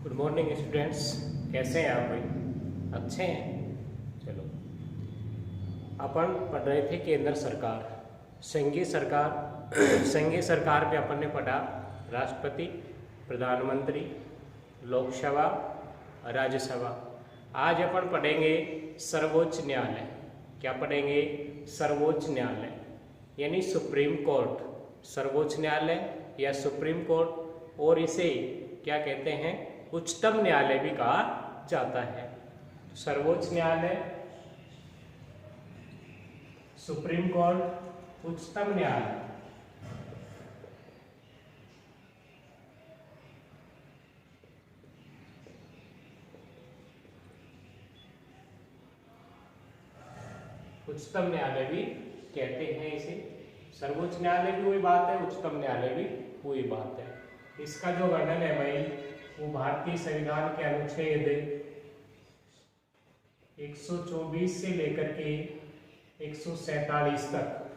Good morning students, कैसे हैं आप भाई? अच्छे हैं। चलो, अपन पढ़ रहे थे केंद्र सरकार, संघीय सरकार संघीय सरकार पे अपन ने पढ़ा राष्ट्रपति, प्रधानमंत्री, लोकसभा, राज्यसभा। आज अपन पढ़ेंगे सर्वोच्च न्यायालय। क्या पढ़ेंगे? सर्वोच्च न्यायालय यानी सुप्रीम कोर्ट। सर्वोच्च न्यायालय या सुप्रीम कोर्ट, और इसे क्या कहते हैं? उच्चतम न्यायालय भी कहा जाता है। सर्वोच्च न्यायालय, सुप्रीम कोर्ट, उच्चतम न्यायालय। उच्चतम न्यायालय भी कहते हैं इसे। सर्वोच्च न्यायालय भी वही बात है, उच्चतम न्यायालय भी वही बात है। इसका जो वर्णन है भाई, वो भारतीय संविधान के अनुच्छेद 124 से लेकर के 147 तक,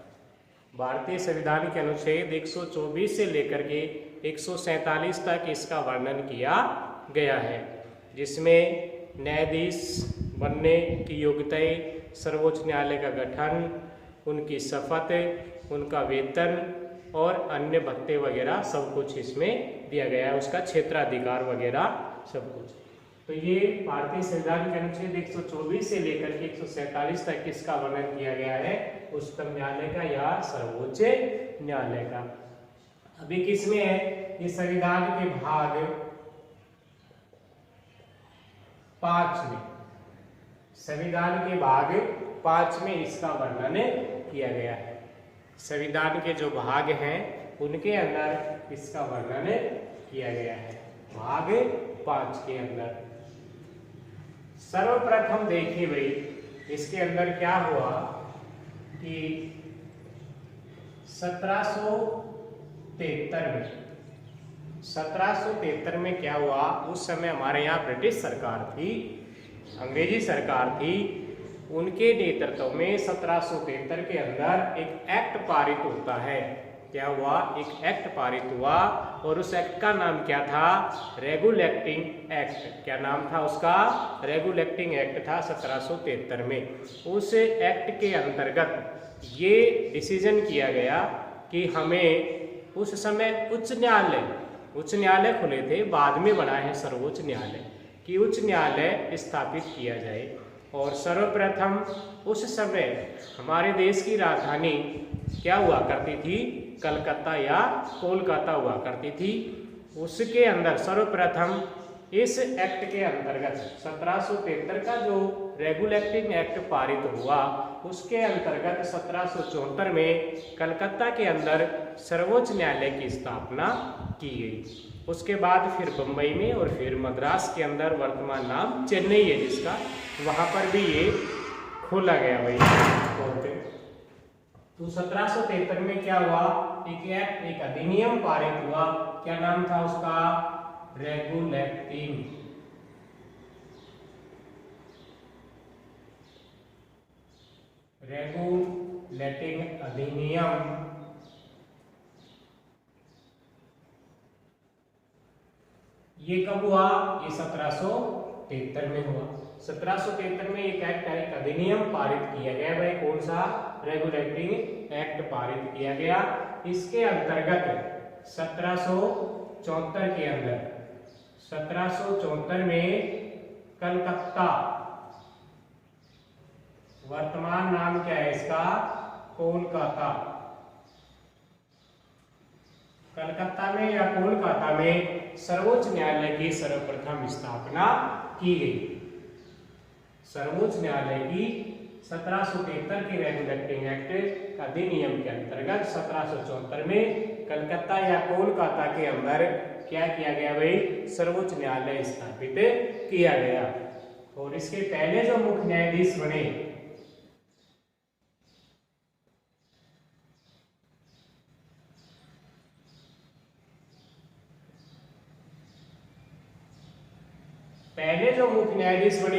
भारतीय संविधान के अनुच्छेद 124 से लेकर के 147 तक इसका वर्णन किया गया है, जिसमें न्यायाधीश बनने की योग्यताएं, सर्वोच्च न्यायालय का गठन, उनकी शपथ, उनका वेतन और अन्य भत्ते वगैरह सब कुछ इसमें दिया गया है, उसका क्षेत्राधिकार वगैरह सब कुछ। तो ये भारतीय संविधान के अनुच्छेद 124 से लेकर के 147 तक इसका वर्णन किया गया है, उच्चतम न्यायालय का या सर्वोच्च न्यायालय का। अभी किसमें है? ये संविधान के भाग 5 में, संविधान के भाग 5 में इसका वर्णन किया गया है। संविधान के जो भाग हैं उनके अंदर इसका वर्णन किया गया है, भाग 5 के अंदर। सर्वप्रथम देखिए भाई, इसके अंदर क्या हुआ कि 1773 में क्या हुआ? उस समय हमारे यहाँ ब्रिटिश सरकार थी, अंग्रेजी सरकार थी। उनके नेतृत्व में 1773 के अंदर एक एक्ट पारित होता है। क्या हुआ? एक एक्ट पारित हुआ, और उस एक्ट का नाम क्या था? Regulating act. क्या नाम था उसका? रेगुलेटिंग एक्ट था 1773 में। उस एक्ट के अंतर्गत ये डिसीजन किया गया कि हमें, उस समय उच्च न्यायालय खुले थे, बाद में बना है सर्वोच्च न्यायालय, कि उच्च न्यायालय स्थापित किया जाए। और सर्वप्रथम उस समय हमारे देश की राजधानी क्या हुआ करती थी? कलकत्ता या कोलकाता हुआ करती थी। उसके अंदर सर्वप्रथम इस एक्ट के अंतर्गत 1773 का जो रेगुलेटिंग एक्ट पारित हुआ, उसके अंतर्गत 1774 में कलकत्ता के अंदर सर्वोच्च न्यायालय की स्थापना की गई। उसके बाद फिर बम्बई में और फिर मद्रास के अंदर, वर्तमान नाम चेन्नई है जिसका, वहां पर भी ये खोला गया भाई कोर्ट। तो 1773 में क्या हुआ? एक एक्ट, एक अधिनियम पारित हुआ। क्या नाम था उसका? रेगुलेटिंग अधिनियम। ये कब हुआ? ये 1773 में हुआ। 1773 में एक एक्ट, एक अधिनियम पारित किया गया भाई। कौन सा? रेगुलेटिंग एक्ट पारित किया गया। इसके अंतर्गत 1774 के अंदर, 1774 में कलकत्ता, वर्तमान नाम क्या है इसका? कोलकाता। कलकत्ता में या कोलकाता में सर्वोच्च न्यायालय की सर्वप्रथम स्थापना की गई। सर्वोच्च न्यायालय की 1773 के रेगुलेटिंग एक्ट अधिनियम के अंतर्गत 1774 में कलकत्ता या कोलकाता के अंदर क्या किया गया भाई? सर्वोच्च न्यायालय स्थापित किया गया। और इसके पहले जो मुख्य न्यायाधीश बने,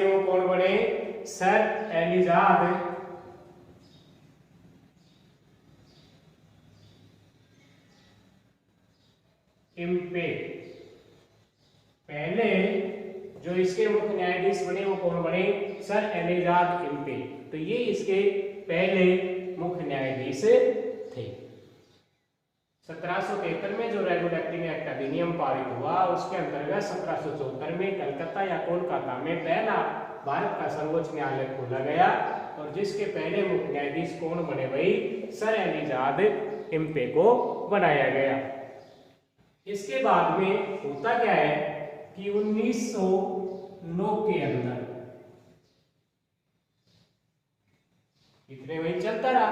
वो कौन बने? सर एलिजाबेथ इम्पे पहले जो इसके मुख्य न्यायाधीश बने वो कौन बने? Sir Elijah Impey. तो ये इसके पहले मुख्य न्यायाधीश थे। 1773 में जो रेगुलर एक्टिंग एक्ट अधिनियम पारित हुआ उसके अंतर्गत 1774 में कलकत्ता या कोलकाता में पहला भारत का सर्वोच्च न्यायालय खोला गया और जिसके पहले मुख्य न्यायाधीश कौन बने भाई? सर एलिजाद इम्पे को बनाया गया। इसके बाद में होता क्या है कि 1909 के अंदर इतने वही चलता रहा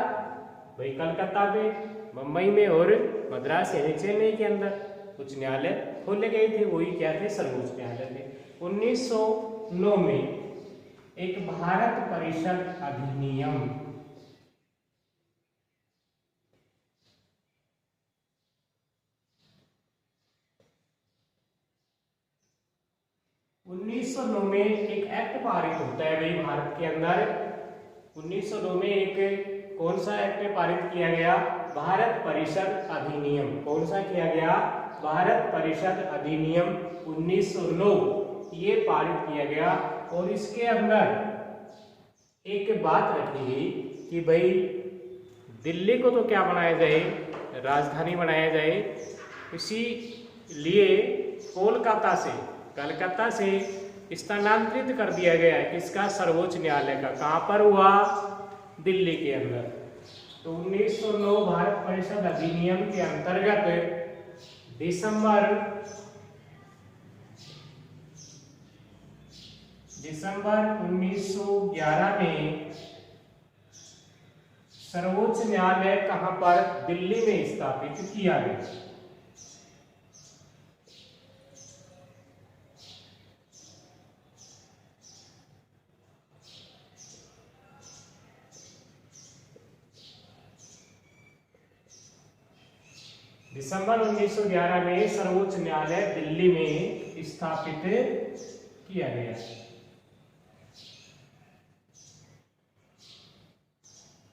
भाई, कलकत्ता में, मुंबई में और मद्रास यानी चेन्नई के अंदर उच्च न्यायालय खोले गए थे। वही क्या थे? सर्वोच्च न्यायालय थे। 1909 में एक भारत परिषद अधिनियम 1909 में एक एक्ट पारित होता है भाई भारत के अंदर। 1909 में एक कौन सा एक्ट पारित किया गया? भारत परिषद अधिनियम। कौन सा किया गया? भारत परिषद अधिनियम 1909 ये पारित किया गया और इसके अंदर एक बात रखी गई कि भाई दिल्ली को तो क्या बनाया जाए? राजधानी बनाया जाए। इसीलिए कोलकाता से, कलकत्ता से स्थानांतरित कर दिया गया है किसका? सर्वोच्च न्यायालय का। कहां पर हुआ? दिल्ली के अंदर। तो 1909 भारत परिषद अधिनियम के अंतर्गत दिसंबर 1911 में सर्वोच्च न्यायालय कहां पर? दिल्ली में स्थापित किया गया। दिसंबर 1911 में सर्वोच्च न्यायालय दिल्ली में स्थापित किया गया।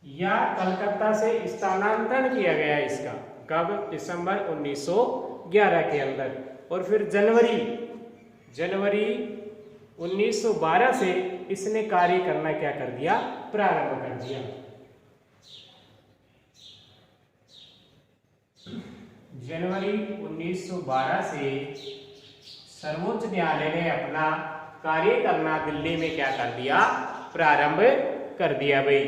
या कलकत्ता से स्थानांतरण किया गया इसका। कब? दिसंबर 1911 के अंदर। और फिर जनवरी 1912 से इसने कार्य करना क्या कर दिया? प्रारंभ कर दिया। जनवरी 1912 से सर्वोच्च न्यायालय ने अपना कार्य करना दिल्ली में क्या कर दिया? प्रारंभ कर दिया भाई।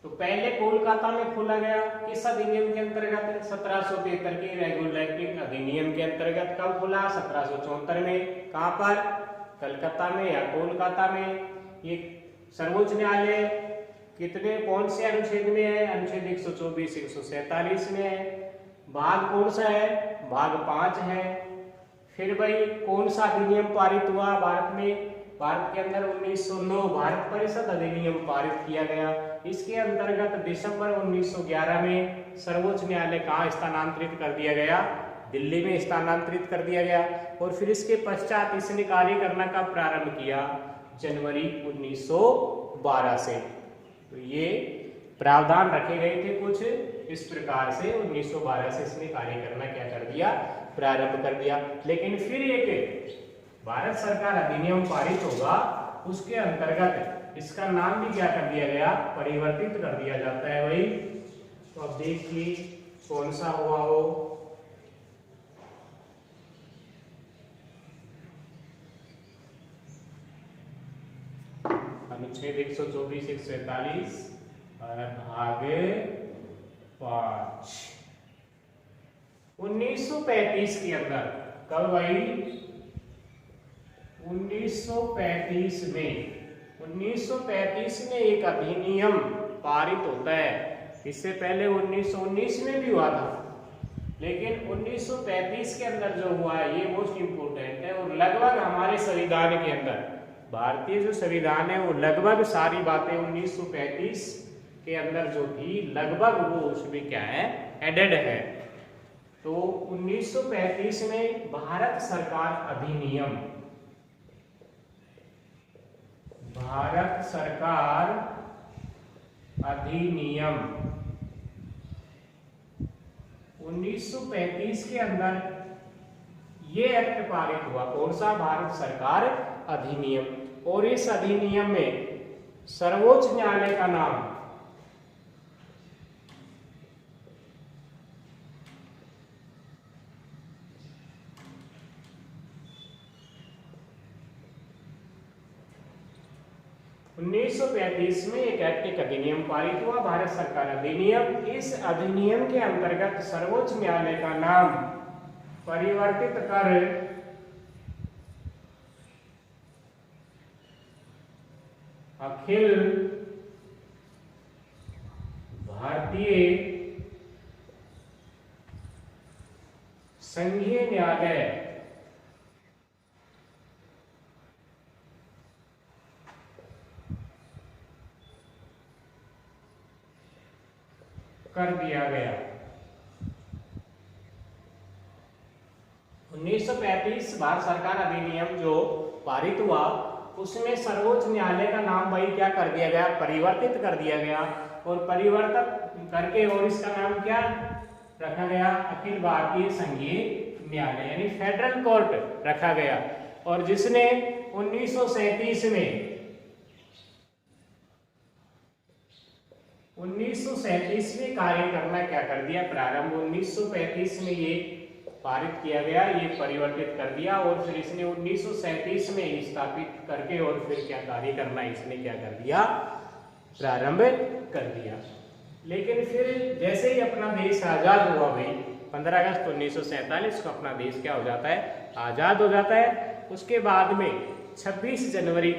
तो पहले कोलकाता में खोला गया किस अधिनियम के अंतर्गत? 1773 के रेगुलर एक्टिंग अधिनियम के अंतर्गत। कब खोला? 1774 में। कहां पर? कलकत्ता में या कोलकाता में। ये सर्वोच्च न्यायालय कितने कौन से अनुच्छेद में है? अनुच्छेद 124, 147 में है। भाग कौन सा है? भाग 5 है। फिर भाई कौन सा अधिनियम पारित हुआ भारत में? भारत के अंदर 1909 भारत परिषद अधिनियम पारित किया गया। इसके अंतर्गत दिसंबर 1911 में सर्वोच्च न्यायालय कहाँ स्थानांतरित कर दिया गया? दिल्ली में स्थानांतरित कर दिया गया। और फिर इसके पश्चात इसने कार्य करना का प्रारंभ किया जनवरी 1912 से। तो ये प्रावधान रखे गए थे कुछ इस प्रकार से। 1912 से इसने कार्य करना क्या कर दिया? प्रारंभ कर दिया। लेकिन फिर एक भारत सरकार अधिनियम पारित होगा, उसके अंतर्गत इसका नाम भी क्या कर दिया गया? परिवर्तित कर दिया जाता है भाई। तो अब देखिए कौन सा हुआ हो। अनुच्छेद 124, 147 भाग 5 1935 के अंदर। कब भाई? 1935 में। 1935 में एक अधिनियम पारित होता है। इससे पहले 1919 में भी हुआ था, लेकिन 1935 के अंदर जो हुआ है ये मोस्ट इंपोर्टेंट है। और लगभग हमारे संविधान के अंदर, भारतीय जो संविधान है वो लगभग सारी बातें 1935 के अंदर जो थी लगभग वो उसमें क्या है? एडेड है। तो 1935 में भारत सरकार अधिनियम, भारत सरकार अधिनियम 1935 के अंदर ये एक्ट पारित हुआ। कौन सा? भारत सरकार अधिनियम। और इस अधिनियम में सर्वोच्च न्यायालय का नाम उन्नीस में एक एक्ट, एक अधिनियम पारित हुआ, भारत सरकार अधिनियम। इस अधिनियम के अंतर्गत सर्वोच्च न्यायालय का नाम परिवर्तित कर अखिल भारतीय संघीय न्यायालय कर दिया गया। 1935 भारत सरकार अधिनियम जो पारित हुआ उसमें सर्वोच्च न्यायालय का नाम भाई क्या कर दिया गया? परिवर्तित कर दिया गया। और परिवर्तित करके और इसका नाम क्या रखा गया? अखिल भारतीय संघीय न्यायालय यानी फेडरल कोर्ट रखा गया। और जिसने 1937 में 1937 में कार्य करना क्या कर दिया? प्रारंभ 1935 में ये पारित किया गया, ये परिवर्तित कर दिया। और फिर इसने 1937 में स्थापित करके और फिर क्या कार्य करना इसने क्या कर दिया? प्रारंभ कर दिया। लेकिन फिर जैसे ही अपना देश आजाद हुआ भाई 15 अगस्त 1947 को अपना देश क्या हो जाता है? आजाद हो जाता है। उसके बाद में 26 जनवरी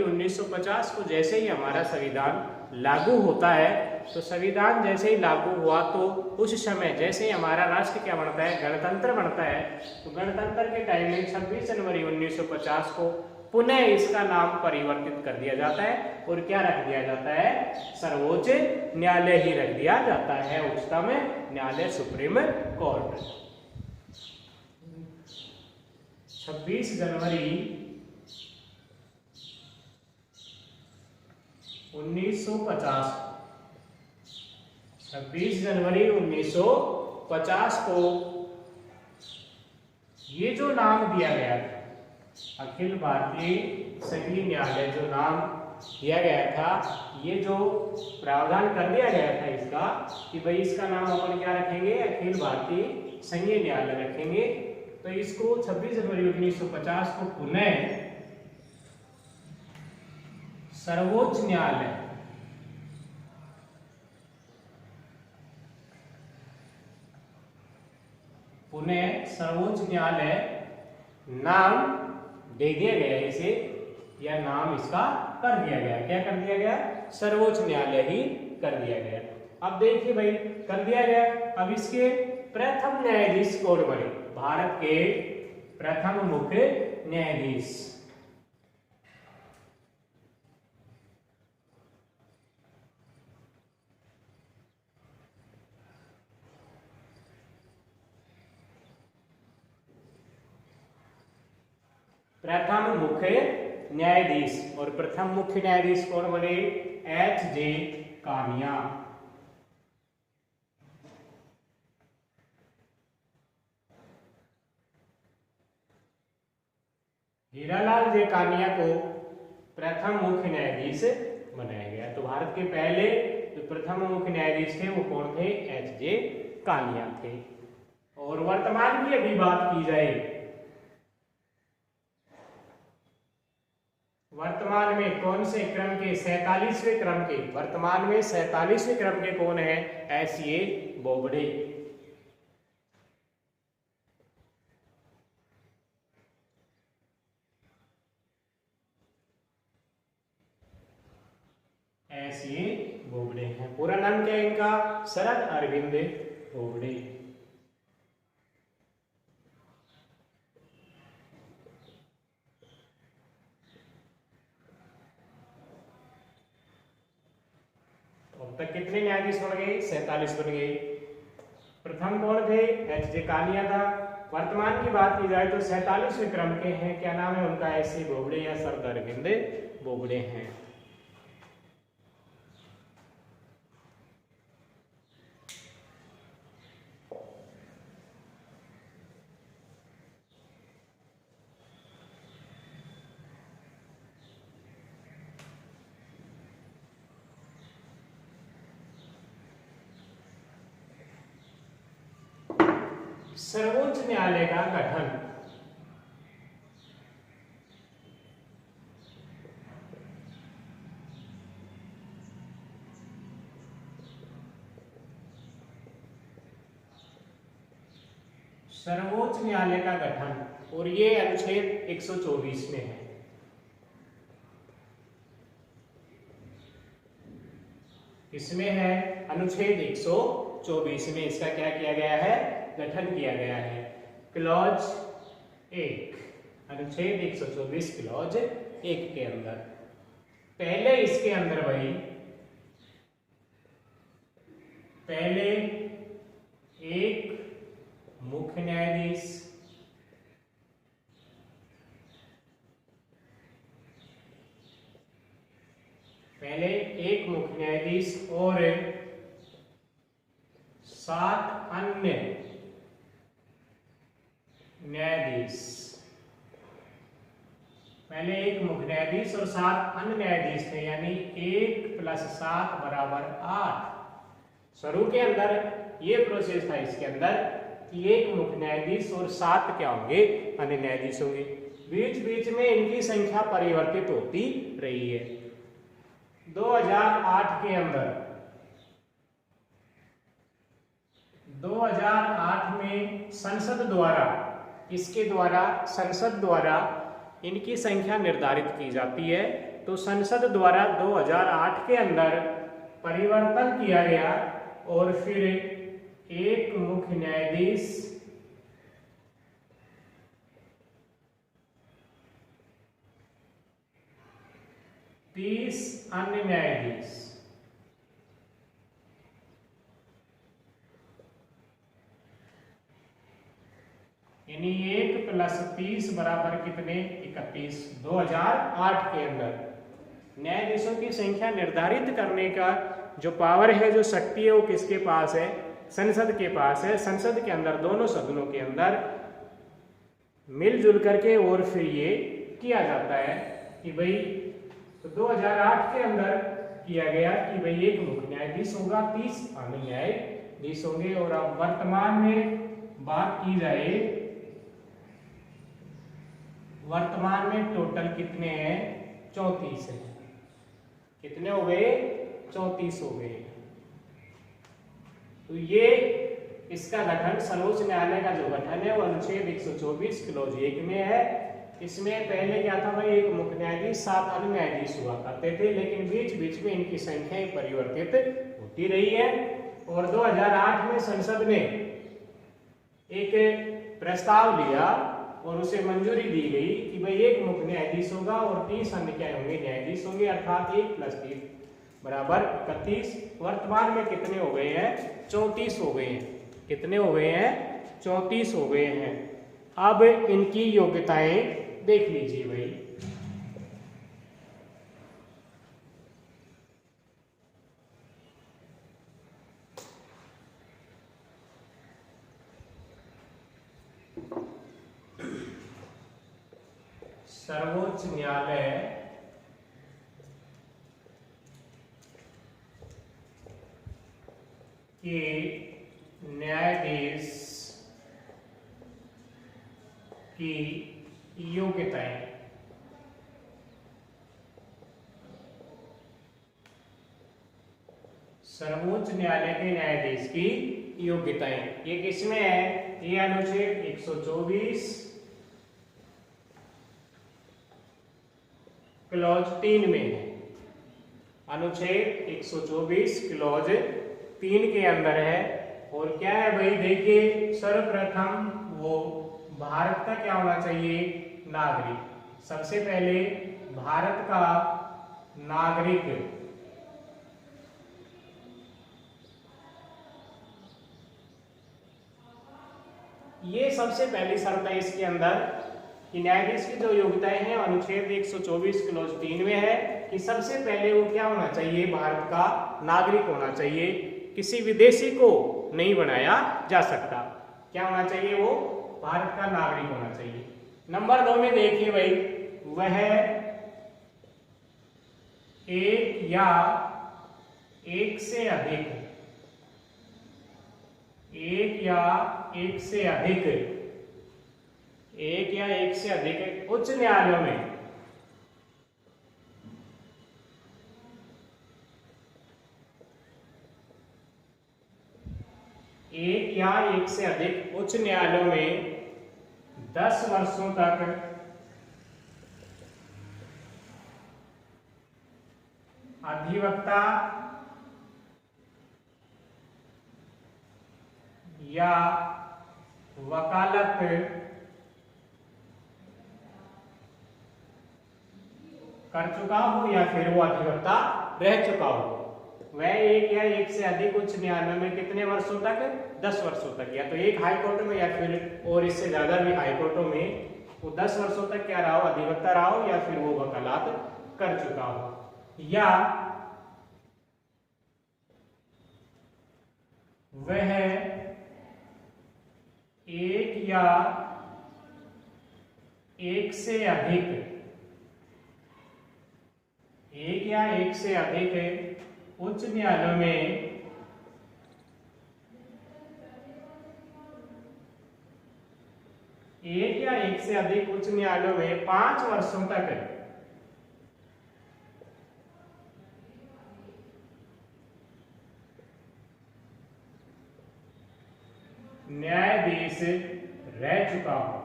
1950 को जैसे ही हमारा संविधान लागू होता है, तो संविधान जैसे ही लागू हुआ तो उस समय जैसे ही हमारा राष्ट्र क्या बनता है? गणतंत्र बनता है। तो गणतंत्र के टाइम में 26 जनवरी 1950 को पुनः इसका नाम परिवर्तित कर दिया जाता है। और क्या रख दिया जाता है? सर्वोच्च न्यायालय ही रख दिया जाता है, उच्चतम न्यायालय, सुप्रीम कोर्ट। 26 जनवरी 1950 26 जनवरी 1950 को ये जो नाम दिया गया था अखिल भारतीय संघीय न्यायालय, जो नाम दिया गया था, ये जो प्रावधान कर दिया गया था इसका कि भाई इसका नाम अपन क्या रखेंगे? अखिल भारतीय संघीय न्यायालय रखेंगे। तो इसको 26 जनवरी 1950 को पुनः सर्वोच्च न्यायालय नाम दे दिया गया इसे, या नाम इसका कर दिया गया। क्या कर दिया गया? सर्वोच्च न्यायालय ही कर दिया गया। अब देखिए भाई कर दिया गया। अब इसके प्रथम न्यायाधीश कौन बने? भारत के प्रथम मुख्य न्यायाधीश और प्रथम मुख्य न्यायाधीश कौन बने? H.J. कानिया। हीरालाल जे कानिया को प्रथम मुख्य न्यायाधीश बनाया गया। तो भारत के पहले जो प्रथम मुख्य न्यायाधीश थे वो कौन थे? H.J. कानिया थे। और वर्तमान की यदि बात की जाए, वर्तमान में कौन से क्रम के? 47वें क्रम के। वर्तमान में 47वें क्रम के कौन है? S.A. बोबडे। S.A. बोबडे हैं। पूरा नाम क्या है इनका? शरद अरविंद बोबडे। अब तक कितने न्यायाधीश बन गए? 47 बन गए। प्रथम कौन थे? H.J. कानिया था। वर्तमान की बात की जाए तो 47वें क्रम के हैं। क्या नाम है उनका? S.A. बोबडे या शरद अरविंद बोबडे हैं। सर्वोच्च न्यायालय का गठन। सर्वोच्च न्यायालय का गठन, और ये अनुच्छेद 124 में है। इसमें है अनुच्छेद 124 में इसका क्या किया गया है, गठन किया गया है। क्लॉज 1, अनुच्छेद 124 क्लॉज 1 के अंदर पहले इसके अंदर भाई पहले एक मुख्य न्यायाधीश, पहले एक मुख्य न्यायाधीश और 7 अन्य न्यायाधीश, पहले एक मुख्य न्यायाधीश और 7 अन्य न्यायाधीश थे, यानी 1 + 7 = 8। शुरू के अंदर ये प्रोसेस था इसके अंदर कि एक मुख्य न्यायाधीश और 7 क्या होंगे, अन्य न्यायाधीश होंगे। बीच बीच में इनकी संख्या परिवर्तित होती रही है। 2008 के अंदर 2008 में संसद द्वारा इनकी संख्या निर्धारित की जाती है। तो संसद द्वारा 2008 के अंदर परिवर्तन किया गया और फिर एक मुख्य न्यायाधीश, 30 अन्य न्यायाधीश, यानी 1 + 30 = कितने, 31। 2008 के अंदर न्यायाधीशों की संख्या निर्धारित करने का जो पावर है, जो शक्ति है, वो किसके पास है, संसद के पास है। संसद के अंदर दोनों सदनों के अंदर मिलजुल करके और फिर ये किया जाता है कि भाई, तो 2008 के अंदर किया गया कि भाई एक मुख्य न्यायाधीश होगा, 30 अन्य न्यायाधीश होंगे। और अब वर्तमान में बात की जाए, वर्तमान में टोटल कितने हैं, 34 है। कितने हो गए, 34 हो गए। तो ये इसका गठन, सर्वोच्च न्यायालय का जो गठन है वो अनुच्छेद 124 क्लॉज 1 में है। इसमें पहले क्या था भाई, एक मुख्य न्यायाधीश, 7 अन्य न्यायाधीश हुआ करते थे, लेकिन बीच बीच में इनकी संख्या परिवर्तित होती रही है। और 2008 में संसद ने एक प्रस्ताव लिया और उसे मंजूरी दी गई कि भाई एक मुख्य न्यायाधीश होगा और 30 अन्य क्या होंगे, न्यायाधीश होंगे, अर्थात 1 + 3 = 31। वर्तमान में कितने हो गए हैं, 34 हो गए हैं। कितने हो गए हैं, 34 हो गए हैं। अब इनकी योग्यताएं देख लीजिए भाई। सर्वोच्च न्यायालय के न्यायाधीश की योग्यताएं। सर्वोच्च न्यायालय के न्यायाधीश की योग्यताएं ये किसमें है, ये अनुच्छेद 124 क्लॉज 3 में है। अनुच्छेद 124 क्लॉज 3 के अंदर है। और क्या है भाई, देखिए, सर्वप्रथम वो भारत का क्या होना चाहिए, नागरिक। सबसे पहले भारत का नागरिक, ये सबसे पहली शर्त है इसके अंदर कि न्यायाधीश की जो योग्यताएं हैं अनुच्छेद 124 क्लॉज 3 में है कि सबसे पहले वो क्या होना चाहिए, भारत का नागरिक होना चाहिए। किसी विदेशी को नहीं बनाया जा सकता। क्या होना चाहिए, वो भारत का नागरिक होना चाहिए। नंबर 2 में देखिए भाई, वह एक या एक से अधिक एक या एक से अधिक उच्च न्यायालयों में एक या एक से अधिक उच्च न्यायालयों में 10 वर्षों तक अधिवक्ता या वकालत कर चुका हो या फिर वो अधिवक्ता रह चुका हो, वह एक या एक से अधिक उच्च न्यायालय में कितने वर्षों तक? 10 वर्षों तक, या तो एक हाई कोर्ट में या फिर और इससे ज्यादा भी हाई कोर्टों में वो 10 वर्षों तक क्या रहा हो? अधिवक्ता रहा हो या फिर वो वकालत कर चुका हो, या वह एक या एक से अधिक उच्च न्यायालयों में एक या एक से अधिक उच्च न्यायालयों में 5 वर्षों तक न्यायाधीश रह चुका हो।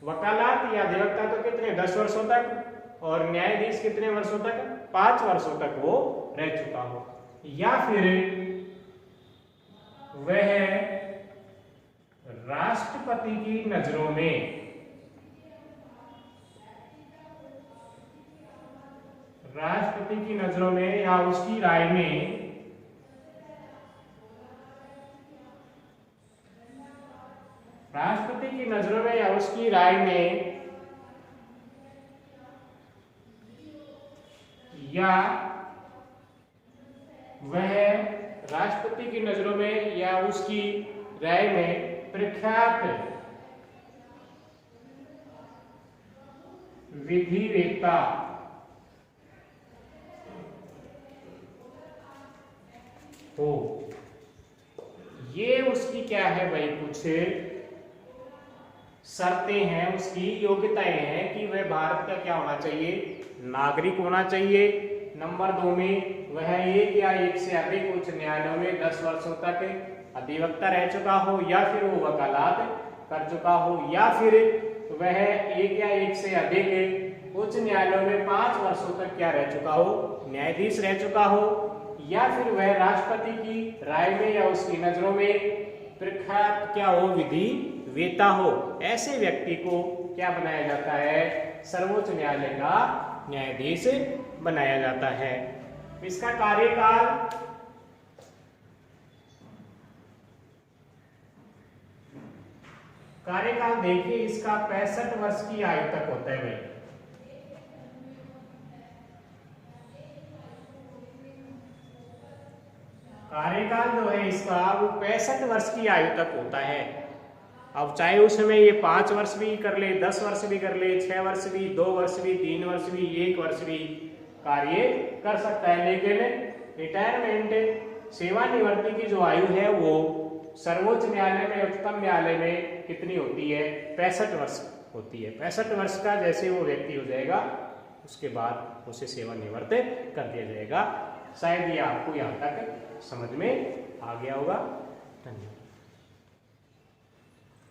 वकालत या अधिवक्ता तो कितने? 10 वर्षों तक, और न्यायाधीश कितने वर्षों तक? 5 वर्षों तक वो रह चुका हो, या फिर वह राष्ट्रपति की नजरों में या उसकी राय में या वह राष्ट्रपति की नजरों में या उसकी राय में प्रख्यात विधिवेत्ता हो। ये उसकी क्या है भाई? कुछ शर्तें हैं, उसकी योग्यताएं हैं कि वह भारत का क्या होना चाहिए? नागरिक होना चाहिए। नंबर 2 में वह एक या एक से अधिक उच्च न्यायालयों में 10 वर्षों तक अधिवक्ता रह चुका हो, या फिर वो वकालत कर चुका हो, या फिर वह एक या एक से अधिक उच्च न्यायालयों में 5 वर्षों तक क्या रह चुका हो? न्यायाधीश रह चुका हो, या फिर वह राष्ट्रपति की राय में या उसकी नजरों में प्रख्यात क्या हो? विधि वेता हो। ऐसे व्यक्ति को क्या बनाया जाता है? सर्वोच्च न्यायालय का न्यायाधीश बनाया जाता है। इसका कार्यकाल देखिए, इसका 65 वर्ष की आयु तक होता है भाई। कार्यकाल जो है इसका वो 65 वर्ष की आयु तक होता है। अब चाहे उस समय ये 5 वर्ष भी कर ले, 10 वर्ष भी कर ले, 6 वर्ष भी, 2 वर्ष भी, 3 वर्ष भी, 1 वर्ष भी कार्य कर सकता है, लेकिन रिटायरमेंट सेवानिवृत्ति की जो आयु है वो सर्वोच्च न्यायालय में, उच्चतम न्यायालय में कितनी होती है? 65 वर्ष होती है। 65 वर्ष का जैसे वो व्यक्ति हो जाएगा उसके बाद उसे सेवानिवृत्त कर दिया जाएगा। शायद ये आपको यहाँ तक समझ में आ गया होगा। धन्यवाद।